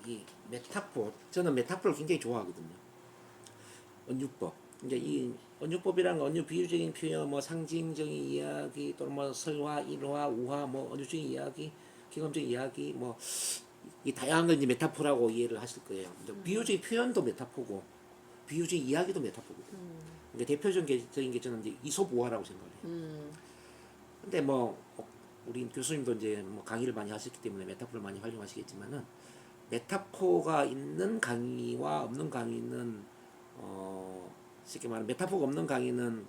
이 메타포, 저는 메타포를 굉장히 좋아하거든요. 언유법. 이제 이 언유법이란 언유 비유적인 표현, 뭐 상징적인 이야기, 또는 뭐 설화, 일화, 우화, 뭐 언유적인 이야기, 경험적인 이야기, 뭐 이 다양한 걸 이제 메타포라고 이해를 하실 거예요. 비유적인 표현도 메타포고, 비유적인 이야기도 메타포거든요. 그러니까 대표적인 게 저는 이제 이솝우화라고 생각을 해요. 근데 뭐 우리 교수님도 이제 뭐 강의를 많이 하셨기 때문에 메타포를 많이 활용하시겠지만은 메타포가 있는 강의와 없는 강의는 쉽게 말하면 메타포가 없는 강의는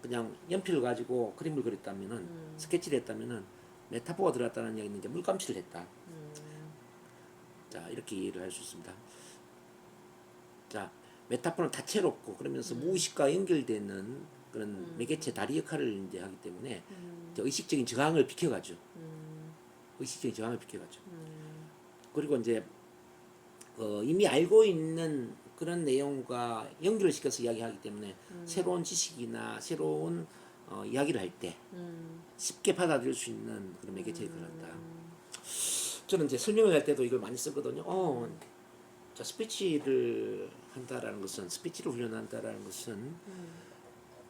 그냥 연필을 가지고 그림을 그렸다면은 스케치를 했다면은 메타포가 들어갔다는 얘기는 이제 물감칠을 했다. 자, 이렇게 이해를 할 수 있습니다. 자, 메타포는 다채롭고 그러면서 무의식과 연결되는 그런 매개체 다리 역할을 이제 하기 때문에 의식적인 저항을 비켜가죠. 의식적인 저항을 비켜가죠. 그리고 이제 이미 알고 있는 그런 내용과 연결을 시켜서 이야기하기 때문에 새로운 지식이나 새로운 이야기를 할 때 쉽게 받아들일 수 있는 그런 매개체에 그런다. 저는 이제 설명을 할 때도 이걸 많이 쓰거든요. 자, 스피치를 한다라는 것은, 스피치를 훈련한다라는 것은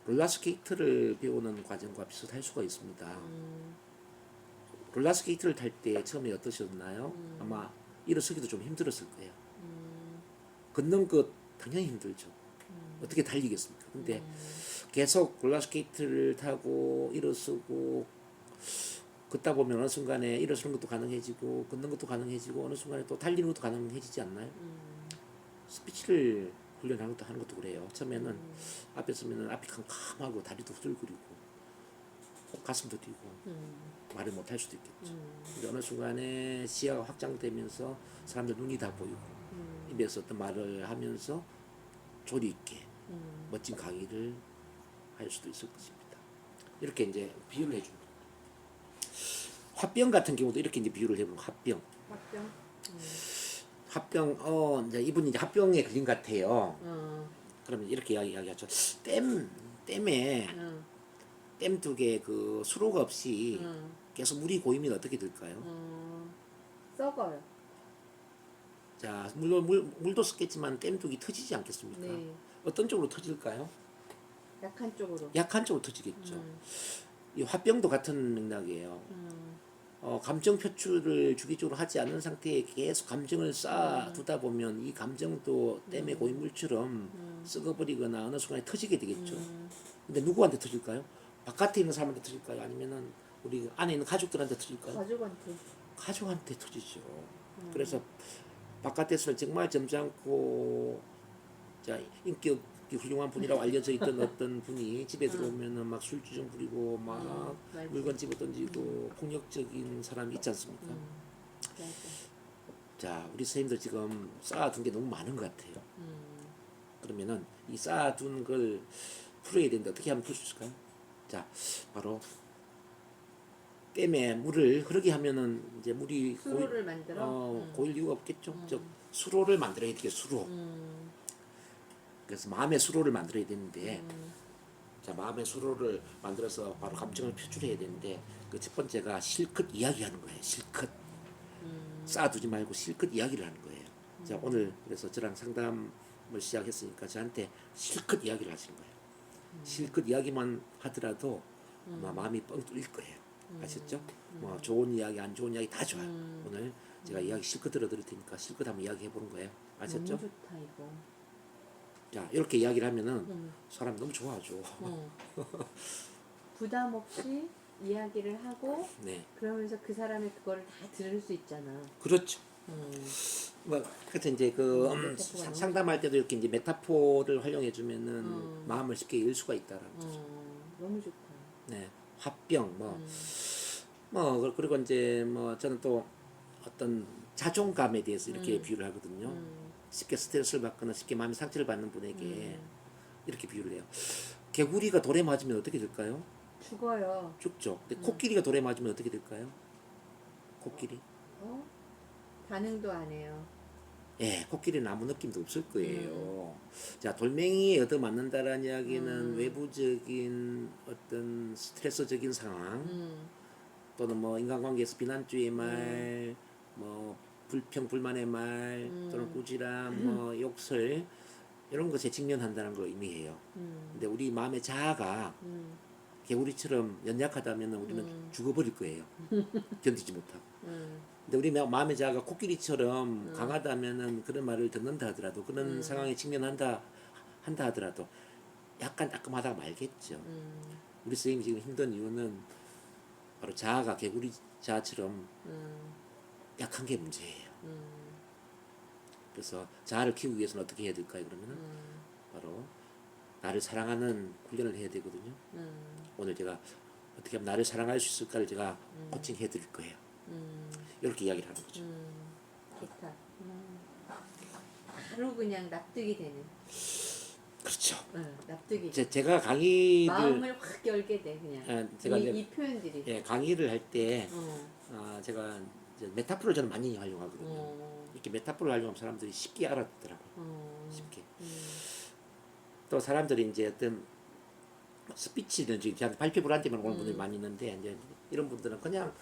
롤러스케이트를 배우는 과정과 비슷할 수가 있습니다. 롤러스케이트를 탈 때 처음에 어떠셨나요? 아마 일어서기도 좀 힘들었을 거예요. 걷는 것 당연히 힘들죠. 어떻게 달리겠습니까? 근데 계속 롤러스케이트를 타고 일어서고 걷다 보면 어느 순간에 일어서는 것도 가능해지고 걷는 것도 가능해지고 어느 순간에 또 달리는 것도 가능해지지 않나요? 스피치를 훈련하는 것도 하는 것도 그래요. 처음에는 앞에 서면은 앞이 캄캄하고 다리도 후들거리고 가슴도 뛰고 말을 못 할 수도 있겠죠. 근데 어느 순간에 시야가 확장되면서 사람들 눈이 다 보이고 입에서 어떤 말을 하면서 조리 있게 멋진 강의를 할 수도 있을 것입니다. 이렇게 이제 비유를 해줍니다. 화병 같은 경우도 이렇게 이제 비유를 해보면 화병. 화병, 이제 이분이 이제 화병에 걸린 것 같아요. 그러면 이렇게 이야기하죠. 댐에 댐 두 개 그 수로가 없이 계속 물이 고이면 어떻게 될까요? 썩어요. 자, 물론 물도 섞겠지만 댐 두 개 터지지 않겠습니까? 네. 어떤 쪽으로 터질까요? 약한 쪽으로. 약한 쪽으로 터지겠죠. 이 화병도 같은 맥락이에요. 감정 표출을 주기적으로 하지 않는 상태에 계속 감정을 쌓아두다 보면 이 감정도 댐의 고인물처럼 썩어버리거나 어느 순간에 터지게 되겠죠. 근데 누구한테 터질까요? 바깥에 있는 사람한테 터질까요? 아니면은 우리 안에 있는 가족들한테 터질까요? 가족한테. 가족한테 터지죠. 그래서 바깥에서는 정말 점잖고 자 인격이 훌륭한 분이라고 알려져 있던 어떤 분이 집에 들어오면은 막 술주정 부리고 막 물건 집어 던지고 폭력적인 사람이 있지 않습니까? 맞아. 자, 우리 선생님들 지금 쌓아둔 게 너무 많은 것 같아요. 그러면은 이 쌓아둔 걸 풀어야 되는데 어떻게 하면 풀 수 있을까요? 자, 바로 댐에 물을 흐르게 하면은 이제 물이 수로를 만들어? 고일 이유가 없겠죠. 즉 수로를 만들어야 되겠죠. 수로. 그래서 마음의 수로를 만들어야 되는데 자, 마음의 수로를 만들어서 바로 감정을 표출해야 되는데 그 첫 번째가 실컷 이야기하는 거예요. 실컷 쌓아두지 말고 실컷 이야기를 하는 거예요. 자, 오늘 그래서 저랑 상담을 시작했으니까 저한테 실컷 이야기를 하시는 거예요. 실컷 이야기만 하더라도 아마 마음이 뻥 뚫릴 거예요. 아셨죠? 뭐 좋은 이야기 안 좋은 이야기 다 좋아요. 오늘 제가 이야기 실컷 들어드릴 테니까 실컷 한번 이야기해 보는 거예요. 아셨죠? 너무 좋다 이거. 자, 이렇게 이야기를 하면은 사람 너무 좋아하죠. 부담 없이 이야기를 하고 네, 그러면서 그 사람의 그거를 다 들을 수 있잖아. 그렇죠. 뭐 그래서 이제 그 메타포가 너무 상담할 때도 이렇게 이제 메타포를 활용해 주면은 마음을 쉽게 열 수가 있다라는 거죠. 너무 좋다. 네, 화병 그리고 이제 뭐 저는 또 어떤 자존감에 대해서 이렇게 비유를 하거든요. 쉽게 스트레스를 받거나 쉽게 마음의 상처를 받는 분에게 이렇게 비유를 해요. 개구리가 돌에 맞으면 어떻게 될까요? 죽어요. 죽죠. 근데 코끼리가 돌에 맞으면 어떻게 될까요? 코끼리? 반응도 안 해요. 예, 코끼리는 아무 느낌도 없을 거예요. 자, 돌멩이에 얻어맞는다라는 이야기는 외부적인 어떤 스트레스적인 상황 또는 뭐 인간관계에서 비난주의 말, 뭐 불평 불만의 말 또는 꾸지람 뭐 욕설 이런 것에 직면한다는 걸 의미해요. 근데 우리 마음의 자아가 개구리처럼 연약하다면 우리는 죽어버릴 거예요. 견디지 못하고. 근데 우리 마음의 자아가 코끼리처럼 강하다면은 그런 말을 듣는다 하더라도 그런 상황에 직면한다 하더라도 약간 따끔하다가 말겠죠. 우리 선생님이 지금 힘든 이유는 바로 자아가 개구리 자아처럼 약한 게 문제예요. 그래서 자아를 키우기 위해서는 어떻게 해야 될까요? 그러면은 바로 나를 사랑하는 훈련을 해야 되거든요. 오늘 제가 어떻게 하면 나를 사랑할 수 있을까를 제가 코칭해 드릴 거예요. 이렇게 이야기를 하는 거죠. 좋다. 바로 그냥 납득이 되는. 그렇죠. 납득이. 제가 강의를 마음을 확 열게 돼 그냥. 제가 이 표현들이. 예, 강의를 할 때 제가 이제 메타포를 저는 많이 활용하거든요. 이렇게 메타포를 활용하면 사람들이 쉽게 알아듣더라고요. 쉽게. 또 사람들이 이제 어떤 스피치는 지금 발표 할 때만 오는 분들이 많이 있는데 이제 이런 분들은 그냥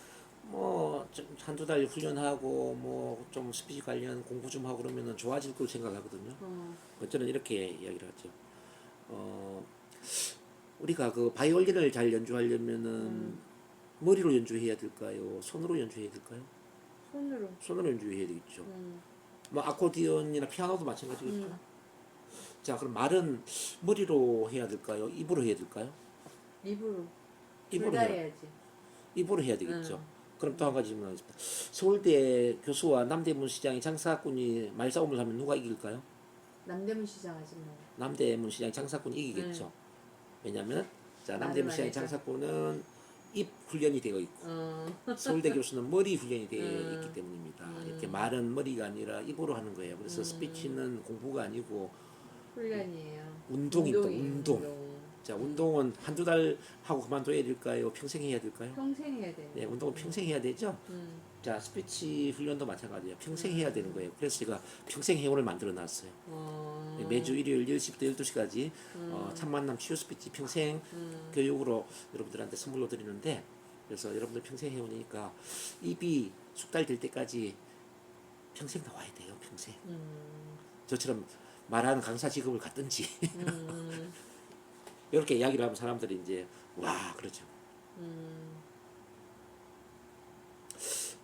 뭐 한두 달 훈련하고 뭐 좀 스피치 관련 공부 좀 하고 그러면은 좋아질 걸 생각하거든요. 저는 이렇게 이야기를 하죠. 우리가 그 바이올린을 잘 연주하려면은 머리로 연주해야 될까요? 손으로 연주해야 될까요? 손으로 연주해야 되겠죠. 뭐 아코디언이나 피아노도 마찬가지겠죠. 자, 그럼 말은 머리로 해야 될까요? 입으로 해야 될까요? 입으로. 입으로 둘다 해야지. 입으로 해야 되겠죠. 그럼 또 한 가지 질문하겠습니다. 서울대 교수와 남대문 시장의 장사꾼이 말싸움을 하면 누가 이길까요? 남대문 시장 하지 뭐. 남대문 시장의 장사꾼이 이기겠죠. 왜냐하면 자 남대문 시장의 장사꾼은 입 훈련이 되어 있고 서울대 교수는 머리 훈련이 되어 있기 때문입니다. 이렇게 말은 머리가 아니라 입으로 하는 거예요. 그래서 스피치는 공부가 아니고 훈련이에요. 운동입니다. 운동. 자, 운동은 한두 달 하고 그만둬야 될까요? 평생 해야 될까요? 평생 해야 돼요. 네, 운동은 평생 해야 되죠. 자, 스피치 훈련도 마찬가지예요. 평생 해야 되는 거예요. 그래서 제가 평생 회원을 만들어 놨어요. 네, 매주 일요일 10시부터 12시까지 참 만남 치유 스피치 평생 교육으로 여러분들한테 선물로 드리는데 그래서 여러분들 평생 회원이니까 입이 숙달될 때까지 평생 나와야 돼요. 평생. 저처럼 말하는 강사 직업을 갖든지 이렇게 이야기를 하면 사람들이 이제 와 그러죠.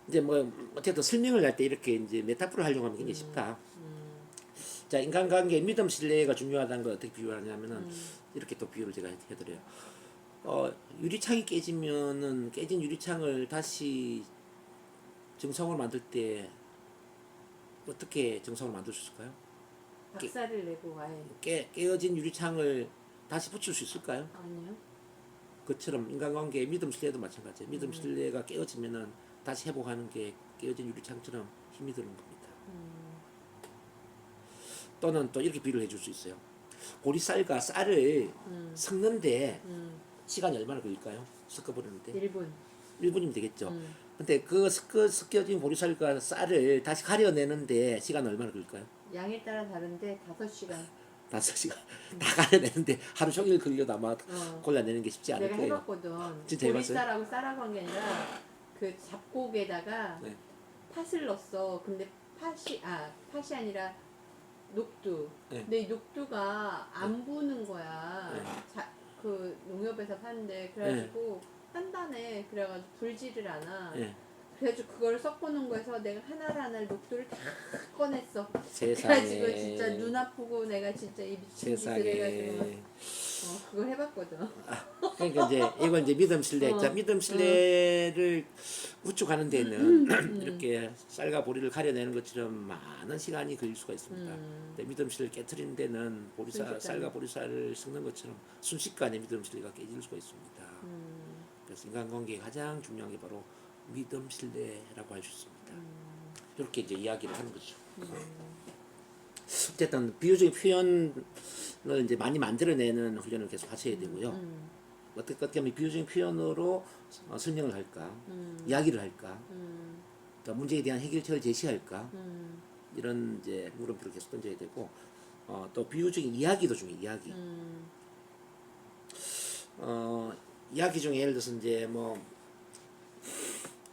이제 뭐 어쨌든 설명을 할 때 이렇게 이제 메타포를 활용하면 굉장히 쉽다. 자, 인간관계 믿음 신뢰가 중요하다는 걸 어떻게 비유하냐면은 이렇게 또 비유를 제가 해드려요. 유리창이 깨지면은 깨진 유리창을 다시 정상으로 만들 때 어떻게 정상으로 만들 수 있을까요? 박살을 내고 와야 깨어진 유리창을 다시 붙일 수 있을까요? 아니요. 그처럼 인간관계의 믿음 신뢰도 마찬가지예요. 믿음 신뢰가 깨어지면은 다시 회복하는 게 깨어진 유리창처럼 힘이 드는 겁니다. 또는 또 이렇게 비유를 해줄 수 있어요. 보리쌀과 쌀을 섞는데 시간이 얼마나 걸릴까요? 섞어버리는데 1분. 1분이면 되겠죠. 근데 그 섞여진 보리쌀과 쌀을 다시 가려내는데 시간 얼마나 걸릴까요? 양에 따라 다른데 5시간. 5시간 다 가려내는데 하루 종일 걸려도 아마 골라내는 게 쉽지 않을 내가 거예요. 해봤거든. 진짜 해봤어요? 보리쌀하고 쌀하고 한 게 아니라 그 잡곡에다가 네. 팥을 넣었어. 근데 팥이 아니라 녹두. 네. 근데 이 녹두가 안 부는 거야. 네. 그 농협에서 파는데 그래가지고 단단해. 그래가지고 불지를 않아. 네. 그래가지고 그걸 섞어놓은 거에서 내가 하나를 녹두를 다 꺼냈어. 세상에. 그래가지고 진짜 눈 아프고 내가 진짜 이 미친 짓을 해가지고 그걸 해봤거든. 그러니까 이제 이건 이제 믿음 신뢰. 자, 믿음 신뢰를 구축하는 데는 이렇게 쌀과 보리를 가려내는 것처럼 많은 시간이 걸릴 수가 있습니다. 근데 믿음 신뢰를 깨트리는 데는 쌀과 보리쌀을 섞는 것처럼 순식간에 믿음 신뢰가 깨질 수가 있습니다. 그래서 인간관계에 가장 중요한 게 바로 믿음 신뢰라고 할 수 있습니다. 이렇게 이제 이야기를 하는 거죠. 어쨌든 비유적인 표현을 이제 많이 만들어내는 훈련을 계속 하셔야 되고요. 어떻게 하면 비유적인 표현으로 설명을 할까, 이야기를 할까, 또 문제에 대한 해결책을 제시할까 이런 이제 물음표를 계속 던져야 되고, 또 비유적인 이야기도 중요해요. 이야기. 이야기 중에 예를 들어서 이제 뭐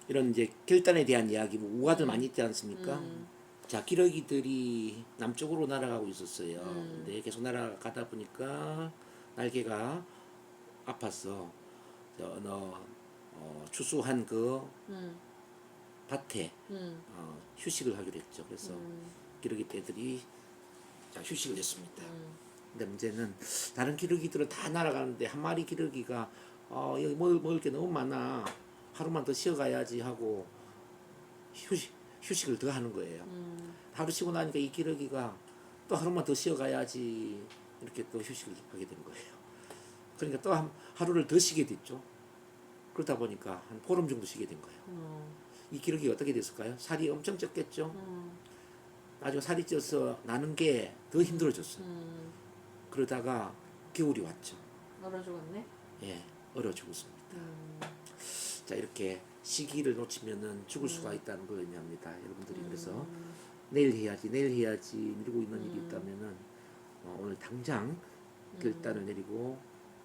이런 이제 결단에 대한 이야기, 뭐 우화들 많이 있지 않습니까? 음. 자, 기러기들이 남쪽으로 날아가고 있었어요. 음. 근데 계속 날아가다 보니까 날개가 아파서 추수한 그 음. 밭에 음. 휴식을 하기로 했죠. 그래서 기러기 떼들이 자, 휴식을 했습니다. 근데 문제는 다른 기러기들은 다 날아가는데 한 마리 기러기가 여기 먹을 게 너무 많아. 하루만 더 쉬어가야지 하고 휴식을 더 하는 거예요. 하루 쉬고 나니까 이 기러기가 또 하루만 더 쉬어가야지 이렇게 또 휴식을 하게 된 거예요. 그러니까 또 하루를 더 쉬게 됐죠. 그러다 보니까 한 보름 정도 쉬게 된 거예요. 이 기러기가 어떻게 됐을까요? 살이 엄청 쪘겠죠. 나중에 살이 쪄서 나는 게 더 힘들어졌어요. 그러다가 겨울이 왔죠. 얼어 죽었네. 예, 얼어 죽었습니다. 자, 이렇게 시기를 놓치면은 죽을 수가 있다는 걸 의미합니다. 여러분들이 그래서 내일 해야지 미루고 있는 일이 있다면은 오늘 당장 결단을 내리고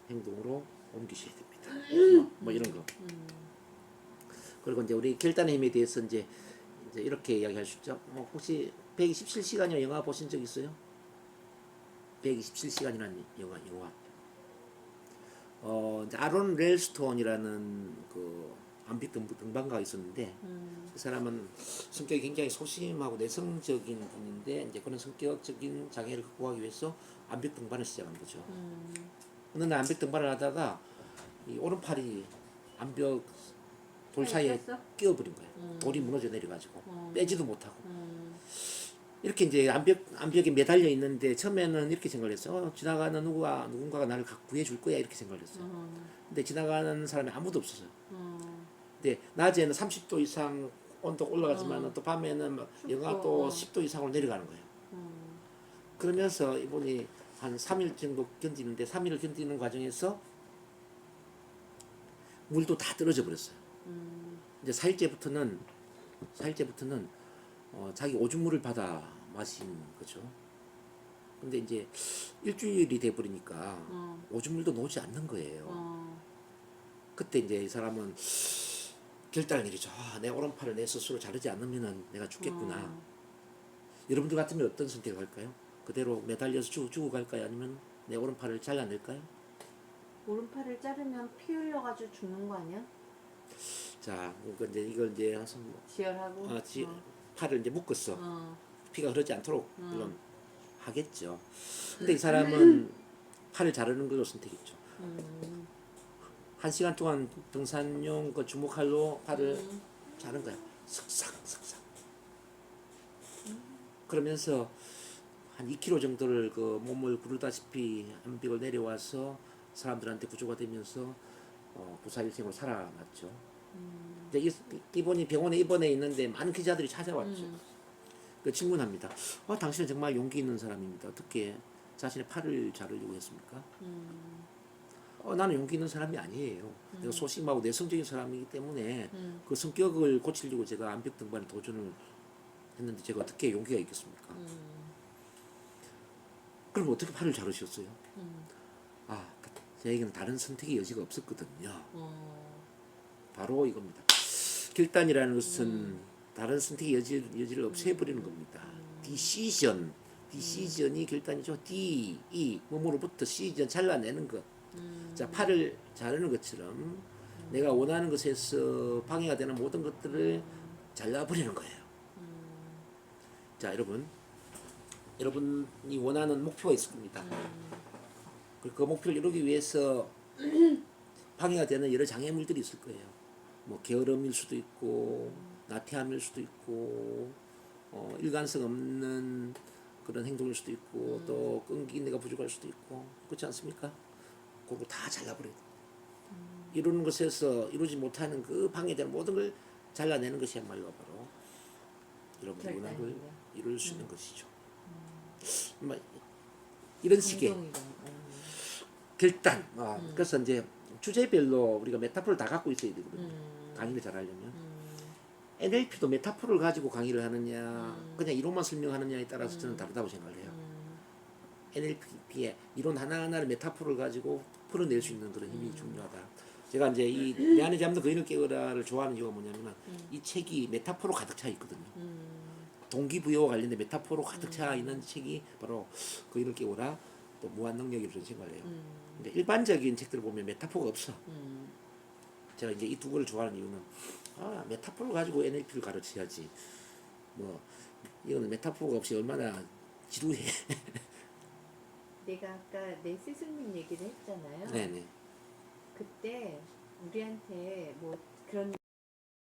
행동으로 옮기셔야 됩니다. 뭐 이런 거. 그리고 이제 우리 결단의 힘에 대해서 이제 이렇게 이야기할 수 있죠. 혹시 127시간이라는 영화 보신 적 있어요? 127시간이라는 영화. 이제 아론 렐스톤이라는 그 암빅 등반가가 있었는데 그 사람은 성격이 굉장히 소심하고 내성적인 분인데 이제 그런 성격적인 장애를 극복하기 위해서 암벽 등반을 시작한 거죠. 어느 날 암벽 등반을 하다가 이 오른팔이 암벽 돌 사이에 끼어버린 거예요. 돌이 무너져 내려가지고 빼지도 못하고 이렇게 이제 암벽에 매달려 있는데 처음에는 이렇게 생각을 했어요. 지나가는 누군가가 나를 구해줄 거야 이렇게 생각을 했어요. 근데 지나가는 사람이 아무도 없었어요. 근데 낮에는 30도 이상 온도가 올라가지만 또 밤에는 막 영하 또 10도 이상으로 내려가는 거예요. 그러면서 이분이 한 3일 정도 견디는데 3일을 견디는 과정에서 물도 다 떨어져 버렸어요. 이제 4일째부터는 자기 오줌물을 받아 마신 거죠. 근데 이제 일주일이 돼 버리니까 오줌물도 나오지 않는 거예요. 그때 이제 이 사람은 결단을 내리죠. 내 오른팔을 내 스스로 자르지 않으면 내가 죽겠구나. 여러분들 같으면 어떤 선택을 할까요? 그대로 매달려서 죽어갈까요? 아니면 내 오른팔을 잘라낼까요? 오른팔을 자르면 피 흘려가지고 죽는 거 아니야? 자, 그러니까 이걸 이제 지혈하고. 팔을 이제 묶었어. 피가 흐르지 않도록 물론 하겠죠. 근데 이 사람은 팔을 자르는 걸로 선택했죠. 1시간 동안 등산용 그 주먹칼로 팔을 자른 거야. 슥싹. 그러면서 한 2km 정도를 그 몸을 구르다시피 암벽을 내려와서 사람들한테 구조가 되면서 부사일생으로 살아났죠. 이분이 병원에 입원해 있는데 많은 기자들이 찾아왔죠. 그 질문합니다. 당신은 정말 용기 있는 사람입니다. 어떻게 자신의 팔을 자르려고 했습니까? 나는 용기 있는 사람이 아니에요. 내가 소심하고 내성적인 사람이기 때문에 그 성격을 고치려고 제가 암벽 등반에 도전을 했는데 제가 어떻게 용기가 있겠습니까? 그럼 어떻게 팔을 자르셨어요? 저에게는 다른 선택의 여지가 없었거든요. 바로 이겁니다. 결단이라는 것은 다른 선택의 여지를 없애버리는 겁니다. 디시전이 결단이죠. 몸으로부터 시전 잘라내는 것. 자, 팔을 자르는 것처럼 내가 원하는 것에서 방해가 되는 모든 것들을 잘라버리는 거예요. 자, 여러분이 원하는 목표가 있을 겁니다. 그 목표를 이루기 위해서 방해가 되는 여러 장애물들이 있을 거예요. 뭐 게으름일 수도 있고 나태함일 수도 있고 일관성 없는 그런 행동일 수도 있고 또 끈기가 부족할 수도 있고 그렇지 않습니까? 그거 다 잘라버려야 돼. 이루는 것에서 이루지 못하는 그 방해되는 모든 걸 잘라내는 것이야말로 바로 여러분의 원하는 걸 이룰 수 있는 것이죠. 이런 식의 결단. 그래서 이제 주제별로 우리가 메타포를 다 갖고 있어야 되거든요. 강의를 잘하려면. NLP도 메타포를 가지고 강의를 하느냐 그냥 이론만 설명하느냐에 따라서 저는 다르다고 생각을 해요. NLP의 이론 하나하나를 메타포를 가지고 풀어낼 수 있는 그런 힘이 중요하다. 제가 이제 이 내 안에 잠든 거인을 깨우라를 좋아하는 이유가 뭐냐면은 이 책이 메타포로 가득 차 있거든요. 동기부여와 관련된 메타포로 가득 차 있는 책이 바로 거인을 깨우라, 또 무한 능력이 전신 관래요. 근데 일반적인 책들을 보면 메타포가 없어. 제가 이제 이 두 권을 좋아하는 이유는 메타포를 가지고 NLP를 가르쳐야지. 뭐 이거는 메타포가 없이 얼마나 지루해. 내가 아까 내 스승님 얘기를 했잖아요. 네네. 그때 우리한테 뭐 그런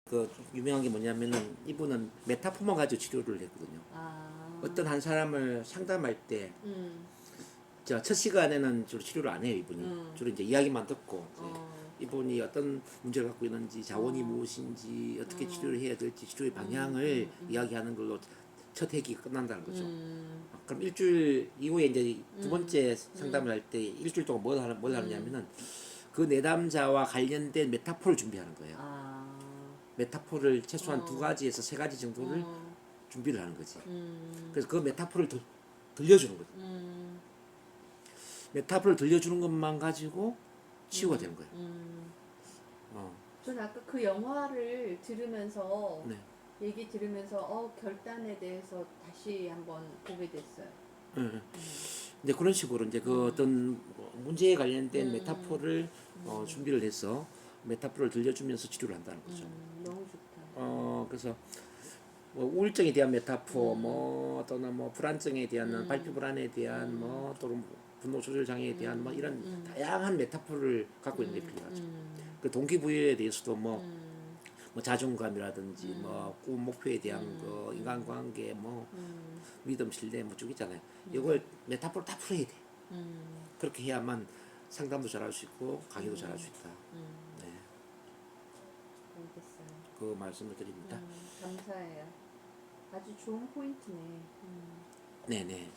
그 유명한 게 뭐냐면은 이분은 메타포만 가지고 치료를 했거든요. 어떤 한 사람을 상담할 때 첫 시간에는 주로 치료를 안 해요. 이분이 주로 이제 이야기만 듣고 이제 이분이 어떤 문제를 갖고 있는지, 자원이 무엇인지, 어떻게 치료를 해야 될지, 치료의 방향을 이야기하는 걸로 첫 회기가 끝난다는 거죠. 그럼 일주일 이후에 이제 두 번째 상담을 할 때 일주일 동안 뭘 하느냐면은 그 내담자와 관련된 메타포를 준비하는 거예요. 메타포를 최소한 두 가지에서 세 가지 정도를 준비를 하는 거지. 그래서 그 메타포를 들려주는 거죠. 메타포를 들려주는 것만 가지고 치유가 되는 거예요. 전 아까 그 영화를 들으면서 네. 얘기 들으면서 결단에 대해서 다시 한번 보게 됐어요. 이제 그런 식으로 이제 그 어떤 문제에 관련된 메타포를 준비를 해서 메타포를 들려주면서 치료를 한다는 거죠. 너무 좋다. 그래서 뭐 우울증에 대한 메타포, 뭐 또는 뭐 불안증에 대한 발표 불안에 대한 뭐 또는 분노 조절 장애에 대한 뭐 이런 다양한 메타포를 갖고 있는 NLP죠. 그 동기부여에 대해서도 뭐 자존감이라든지 뭐 꿈 목표에 대한 거, 인간관계, 뭐 믿음, 신뢰 뭐 쭉 있잖아요. 이걸 메타포를 다 풀어야 돼. 그렇게 해야만 상담도 잘할 수 있고 강의도 잘할 수 있다. 네. 알겠어요. 그 말씀을 드립니다. 감사해요. 아주 좋은 포인트네. 네네.